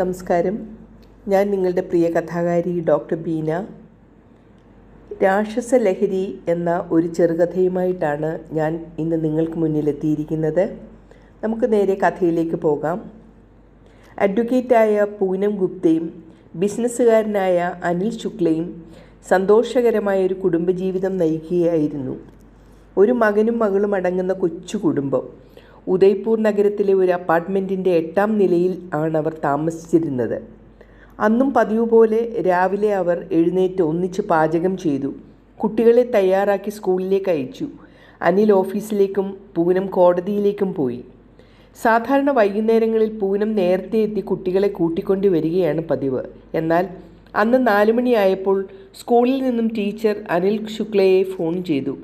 നമസ്കാരം. ഞാൻ നിങ്ങളുടെ പ്രിയ കഥാകാരി ഡോക്ടർ ബീന. രാക്ഷസലഹരി എന്ന ഒരു ചെറുകഥയുമായിട്ടാണ് ഞാൻ ഇന്ന് നിങ്ങൾക്ക് മുന്നിലെത്തിയിരിക്കുന്നത്. നമുക്ക് നേരെ കഥയിലേക്ക് പോകാം. അഡ്വക്കേറ്റായ പൂനം ഗുപ്തയും ബിസിനസ്സുകാരനായ അനിൽ ശുക്ലയും സന്തോഷകരമായൊരു കുടുംബജീവിതം നയിക്കുകയായിരുന്നു. ഒരു മകനും മകളും അടങ്ങുന്ന കൊച്ചു കുടുംബം. ഉദയ്പൂർ നഗരത്തിലെ ഒരു അപ്പാർട്ട്മെൻറ്റിൻ്റെ 8ാം നിലയിൽ ആണവർ താമസിച്ചിരുന്നത്. അന്നും പതിവ് പോലെ രാവിലെ അവർ എഴുന്നേറ്റ് ഒന്നിച്ച് പാചകം ചെയ്തു. കുട്ടികളെ തയ്യാറാക്കി സ്കൂളിലേക്ക് അയച്ചു. അനിൽ ഓഫീസിലേക്കും പൂനം കോടതിയിലേക്കും പോയി. സാധാരണ വൈകുന്നേരങ്ങളിൽ പൂനം നേരത്തെ എത്തി കുട്ടികളെ കൂട്ടിക്കൊണ്ടു വരികയാണ് പതിവ്. എന്നാൽ അന്ന് 4 മണിയായപ്പോൾ സ്കൂളിൽ നിന്നും ടീച്ചർ അനിൽ ശുക്ലയെ ഫോൺ ചെയ്തു.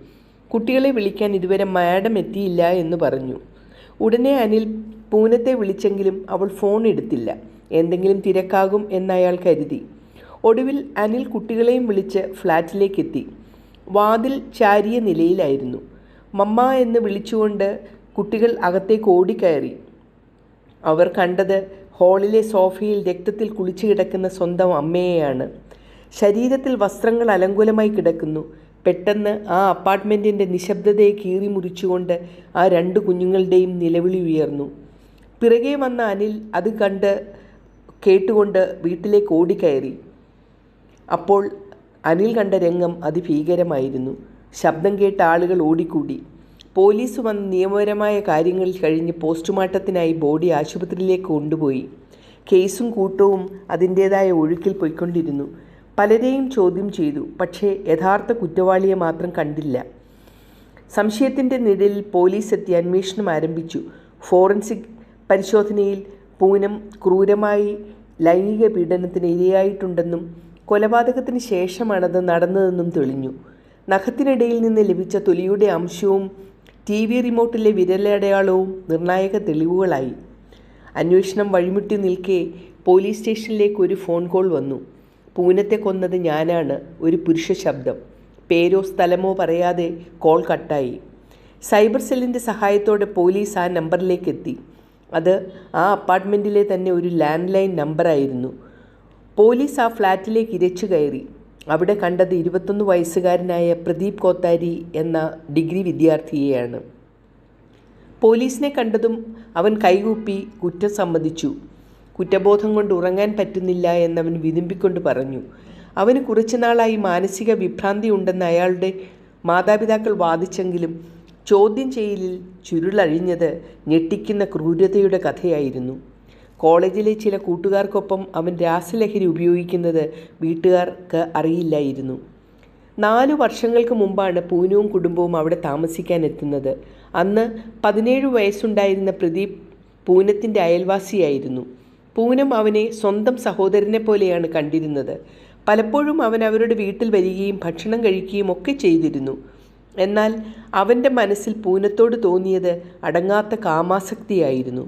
കുട്ടികളെ വിളിക്കാൻ ഇതുവരെ മാഡം എത്തിയില്ല എന്ന് പറഞ്ഞു. ഉടനെ അനിൽ പൂനത്തെ വിളിച്ചെങ്കിലും അവൾ ഫോൺ എടുത്തില്ല. എന്തെങ്കിലും തിരക്കാകും എന്നയാൾ കരുതി. ഒടുവിൽ അനിൽ കുട്ടികളെയും വിളിച്ച് ഫ്ലാറ്റിലേക്കെത്തി. വാതിൽ ചാരിയ നിലയിലായിരുന്നു. മമ്മ എന്ന് വിളിച്ചുകൊണ്ട് കുട്ടികൾ അകത്തേക്ക് ഓടിക്കയറി. അവർ കണ്ടത് ഹാളിലെ സോഫയിൽ രക്തത്തിൽ കുളിച്ചു കിടക്കുന്ന സ്വന്തം അമ്മയെയാണ്. ശരീരത്തിൽ വസ്ത്രങ്ങൾ അലങ്കുലമായി കിടക്കുന്നു. പെട്ടെന്ന് ആ അപ്പാർട്ട്മെൻറ്റിൻ്റെ നിശബ്ദതയെ കീറി മുറിച്ചുകൊണ്ട് ആ 2 കുഞ്ഞുങ്ങളുടെയും നിലവിളി ഉയർന്നു. പിറകെ വന്ന അനിൽ അത് കേട്ടുകൊണ്ട് വീട്ടിലേക്ക് ഓടിക്കയറി. അപ്പോൾ അനിൽ കണ്ട രംഗം അതിഭീകരമായിരുന്നു. ശബ്ദം കേട്ട ആളുകൾ ഓടിക്കൂടി. പോലീസ് വന്ന് നിയമപരമായ കാര്യങ്ങൾ കഴിഞ്ഞ് പോസ്റ്റ്മോർട്ടത്തിനായി ബോഡി ആശുപത്രിയിലേക്ക് കൊണ്ടുപോയി. കേസും കൂട്ടവും അതിൻ്റേതായ ഒഴുക്കിൽ പോയിക്കൊണ്ടിരുന്നു. പലരെയും ചോദ്യം ചെയ്തു. പക്ഷേ യഥാർത്ഥ കുറ്റവാളിയെ മാത്രം കണ്ടില്ല. സംശയത്തിൻ്റെ നിഴലിൽ പോലീസ് എത്തി അന്വേഷണം ആരംഭിച്ചു. ഫോറൻസിക് പരിശോധനയിൽ പൂനം ക്രൂരമായി ലൈംഗിക പീഡനത്തിന് ഇരയായിട്ടുണ്ടെന്നും കൊലപാതകത്തിന് ശേഷമാണത് നടന്നതെന്നും തെളിഞ്ഞു. നഖത്തിനിടയിൽ നിന്ന് ലഭിച്ച തൊലിയുടെ അംശവും TV റിമോട്ടിലെ വിരലടയാളവും നിർണായക തെളിവുകളായി. അന്വേഷണം വഴിമുട്ടി നിൽക്കെ പോലീസ് സ്റ്റേഷനിലേക്ക് ഒരു ഫോൺ കോൾ വന്നു. പൂനത്തെ കൊന്നത് ഞാനാണ്. ഒരു പുരുഷ ശബ്ദം. പേരോ സ്ഥലമോ പറയാതെ കോൾ കട്ടായി. സൈബർ സെല്ലിൻ്റെ സഹായത്തോടെ പോലീസ് ആ നമ്പറിലേക്ക് എത്തി. അത് ആ അപ്പാർട്ട്മെൻറ്റിലെ തന്നെ ഒരു ലാൻഡ് ലൈൻ നമ്പറായിരുന്നു. പോലീസ് ആ ഫ്ലാറ്റിലേക്ക് ഇരച്ചു കയറി. അവിടെ കണ്ടത് 21 വയസ്സുകാരനായ പ്രദീപ് കോത്താരി എന്ന ഡിഗ്രി വിദ്യാർത്ഥിയെയാണ്. പോലീസിനെ കണ്ടതും അവൻ കൈകൂപ്പി കുറ്റം സമ്മതിച്ചു. കുറ്റബോധം കൊണ്ട് ഉറങ്ങാൻ പറ്റുന്നില്ല എന്നവൻ വിതുമ്പിക്കൊണ്ട് പറഞ്ഞു. അവന് കുറച്ചുനാളായി മാനസിക വിഭ്രാന്തി ഉണ്ടെന്ന് അയാളുടെ മാതാപിതാക്കൾ വാദിച്ചെങ്കിലും ചോദ്യം ചെയ്യലിൽ ചുരുളഴിഞ്ഞത് ഞെട്ടിക്കുന്ന ക്രൂരതയുടെ കഥയായിരുന്നു. കോളേജിലെ ചില കൂട്ടുകാർക്കൊപ്പം അവൻ രാസലഹരി ഉപയോഗിക്കുന്നത് വീട്ടുകാർക്ക് അറിയില്ലായിരുന്നു. 4 വർഷങ്ങൾക്ക് മുമ്പാണ് പൂനവും കുടുംബവും അവിടെ താമസിക്കാൻ എത്തുന്നത്. അന്ന് 17 വയസ്സുണ്ടായിരുന്ന പ്രദീപ് പൂനത്തിൻ്റെ അയൽവാസിയായിരുന്നു. പൂനം അവനെ സ്വന്തം സഹോദരനെ പോലെയാണ് കണ്ടിരുന്നത്. പലപ്പോഴും അവൻ അവരുടെ വീട്ടിൽ വരികയും ഭക്ഷണം കഴിക്കുകയും ഒക്കെ ചെയ്തിരുന്നു. എന്നാൽ അവൻ്റെ മനസ്സിൽ പൂനത്തോട് തോന്നിയത് അടങ്ങാത്ത കാമാസക്തിയായിരുന്നു.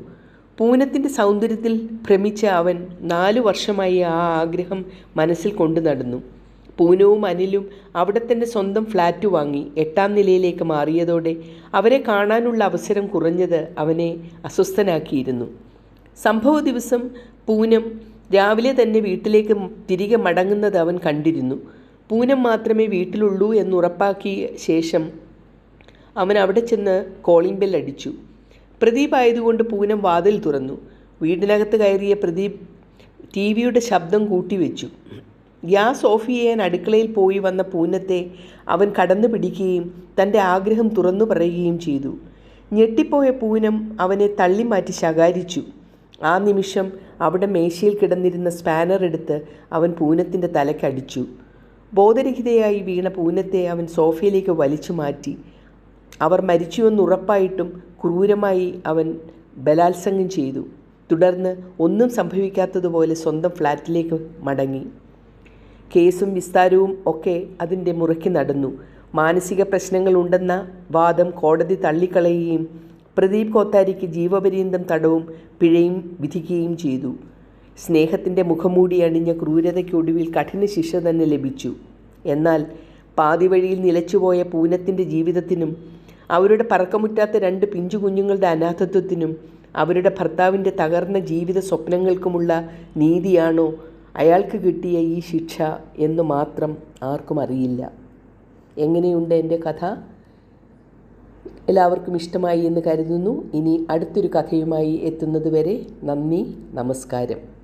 പൂനത്തിൻ്റെ സൗന്ദര്യത്തിൽ ഭ്രമിച്ച അവൻ 4 വർഷമായി ആ ആഗ്രഹം മനസ്സിൽ കൊണ്ടു നടന്നു. പൂനവും അനിലും അവിടെ തന്നെ സ്വന്തം ഫ്ലാറ്റ് വാങ്ങി 8ാം നിലയിലേക്ക് മാറിയതോടെ അവരെ കാണാനുള്ള അവസരം കുറഞ്ഞത് അവനെ അസ്വസ്ഥനാക്കിയിരുന്നു. സംഭവ ദിവസം പൂനം രാവിലെ തന്നെ വീട്ടിലേക്ക് തിരികെ മടങ്ങുന്നത് അവൻ കണ്ടിരുന്നു. പൂനം മാത്രമേ വീട്ടിലുള്ളൂ എന്നുറപ്പാക്കിയ ശേഷം അവൻ അവിടെ ചെന്ന് കോളിംഗ് ബെൽ അടിച്ചു. പ്രദീപ് ആയതുകൊണ്ട് പൂനം വാതിൽ തുറന്നു. വീടിനകത്ത് കയറിയ പ്രദീപ് TVയുടെ ശബ്ദം കൂട്ടിവെച്ചു. ഗ്യാസ് ഓഫ് ചെയ്യാൻ അടുക്കളയിൽ പോയി വന്ന പൂനത്തെ അവൻ കടന്നു പിടിക്കുകയും തൻ്റെ ആഗ്രഹം തുറന്നു പറയുകയും ചെയ്തു. ഞെട്ടിപ്പോയ പൂനം അവനെ തള്ളിമാറ്റി ശകാരിച്ചു. ആ നിമിഷം അവിടെ മേശയിൽ കിടന്നിരുന്ന സ്പാനർ എടുത്ത് അവൻ പൂനത്തിൻ്റെ തലക്കടിച്ചു. ബോധരഹിതയായി വീണ പൂനത്തെ അവൻ സോഫയിലേക്ക് വലിച്ചു മാറ്റി. അവർ മരിച്ചുവെന്ന് ഉറപ്പായിട്ടും ക്രൂരമായി അവൻ ബലാത്സംഗം ചെയ്തു. തുടർന്ന് ഒന്നും സംഭവിക്കാത്തതുപോലെ സ്വന്തം ഫ്ലാറ്റിലേക്ക് മടങ്ങി. കേസും വിസ്താരവും ഒക്കെ അതിൻ്റെ മുറയ്ക്ക് നടന്നു. മാനസിക പ്രശ്നങ്ങളുണ്ടെന്ന വാദം കോടതി തള്ളിക്കളയുകയും പ്രദീപ് കോത്താരിക്ക് ജീവപര്യന്തം തടവും പിഴയും വിധിക്കുകയും ചെയ്തു. സ്നേഹത്തിൻ്റെ മുഖംമൂടി അണിഞ്ഞ ക്രൂരതയ്ക്കൊടുവിൽ കഠിന ശിക്ഷ തന്നെ ലഭിച്ചു. എന്നാൽ പാതിവഴിയിൽ നിലച്ചുപോയ പൂനത്തിൻ്റെ ജീവിതത്തിനും അവരുടെ പറക്കമുറ്റാത്ത 2 പിഞ്ചു കുഞ്ഞുങ്ങളുടെ അനാഥത്വത്തിനും അവരുടെ ഭർത്താവിൻ്റെ തകർന്ന ജീവിത സ്വപ്നങ്ങൾക്കുമുള്ള നീതിയാണോ അയാൾക്ക് കിട്ടിയ ഈ ശിക്ഷ എന്ന് മാത്രം ആർക്കും അറിയില്ല. എങ്ങനെയുണ്ട് എൻ്റെ കഥ? എല്ലാവർക്കും ഇഷ്ടമായി എന്ന് കരുതുന്നു. ഇനി അടുത്തൊരു കഥയുമായി എത്തുന്നത് വരെ നന്ദി, നമസ്കാരം.